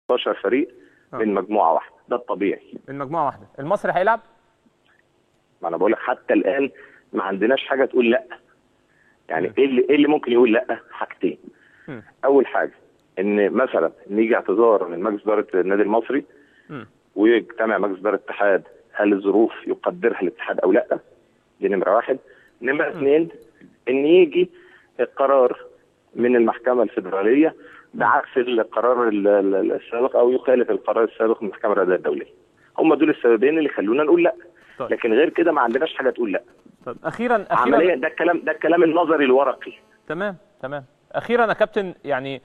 16 فريق من مجموعه واحده، ده الطبيعي. من مجموعه واحده. المصري هيلعب؟ ما انا بقول لك حتى الان ما عندناش حاجه تقول لا. يعني ايه اللي ممكن يقول لا؟ حاجتين. اول حاجه ان مثلا نيجي اعتذار من مجلس اداره النادي المصري ويجتمع مجلس اداره الاتحاد، هل الظروف يقدرها الاتحاد او لا؟ دي نمره واحد. نمره اثنين ان يجي القرار من المحكمه الفدراليه بعكس القرار السابق او يخالف القرار السابق من المحكمه الرياضيه الدوليه. هم دول السببين اللي خلونا نقول لا. طيب. لكن غير كده ما عندناش حاجه تقول لا. طيب اخيرا عمليا ده الكلام النظري الورقي. تمام. اخيرا يا كابتن، يعني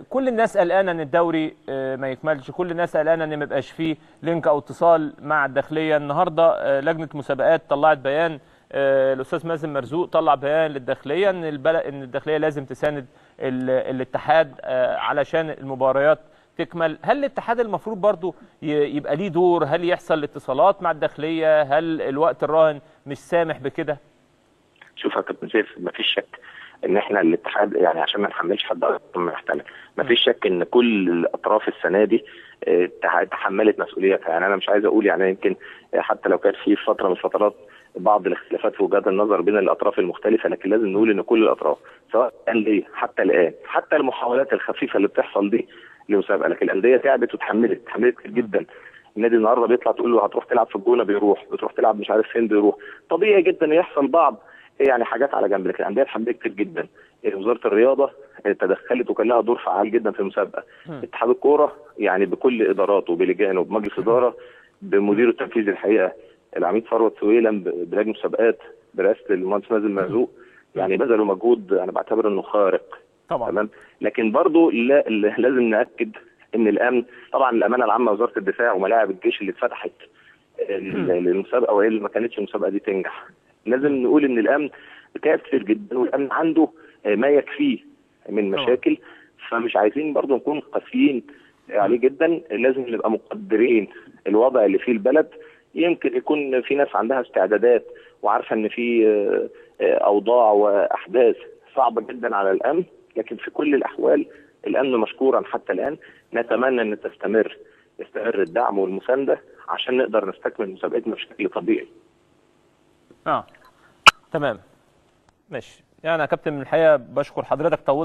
كل الناس قلقانه ان الدوري ما يكملش، كل الناس قلقانه ان ما يبقاش فيه لينك او اتصال مع الداخليه. النهارده لجنه مسابقات طلعت بيان، الاستاذ مازن مرزوق طلع بيان للداخليه ان الداخليه لازم تساند الاتحاد علشان المباريات تكمل. هل الاتحاد المفروض برضو يبقى ليه دور؟ هل يحصل اتصالات مع الداخليه؟ هل الوقت الراهن مش سامح بكده؟ شوف يا كابتن سيف، مفيش شك ان احنا الاتحاد يعني عشان ما نحملش حد اكتر من محتمل، مفيش شك ان كل الاطراف السنه دي تحملت مسؤوليتها. يعني انا مش عايز اقول، يعني يمكن حتى لو كانت في فتره من الفترات بعض الاختلافات في وجهات النظر بين الاطراف المختلفه، لكن لازم نقول ان كل الاطراف سواء الانديه حتى الان، حتى المحاولات الخفيفه اللي بتحصل دي لمسابقه، لكن الانديه تعبت وتحملت كتير جدا. النادي النهارده بيطلع تقول له هتروح تلعب في الجونه بيروح، بتروح تلعب مش عارف فين بيروح. طبيعي جدا يحصل بعض يعني حاجات على جنب، لكن الانديه اتحملت كتير جدا. وزاره الرياضه تدخلت وكان لها دور فعال جدا في المسابقه. اتحاد الكوره يعني بكل اداراته بلجانه بمجلس اداره بمديره التنفيذي الحقيقه العميد ثروت سويلم بلجنه مسابقات برئاسه المهندس مازن مرزوق، يعني بذلوا مجهود انا بعتبر انه خارق طبعا. تمام. لكن برضه لازم ناكد ان الامن طبعا الامانه العامه وزاره الدفاع وملاعب الجيش اللي اتفتحت للمسابقه وهي اللي ما كانتش المسابقه دي تنجح، لازم نقول ان الامن تعب كتير جدا والامن عنده ما يكفيه من مشاكل. فمش عايزين برضه نكون قاسيين عليه جدا، لازم نبقى مقدرين الوضع اللي فيه البلد. يمكن يكون في ناس عندها استعدادات وعارفه ان في اوضاع واحداث صعبه جدا على الامن، لكن في كل الاحوال الامن مشكورا حتى الان. نتمنى ان يستمر الدعم والمسانده عشان نقدر نستكمل مسابقتنا بشكل طبيعي. تمام. ماشي. يعني يا كابتن من الحقيقه بشكر حضرتك، طولت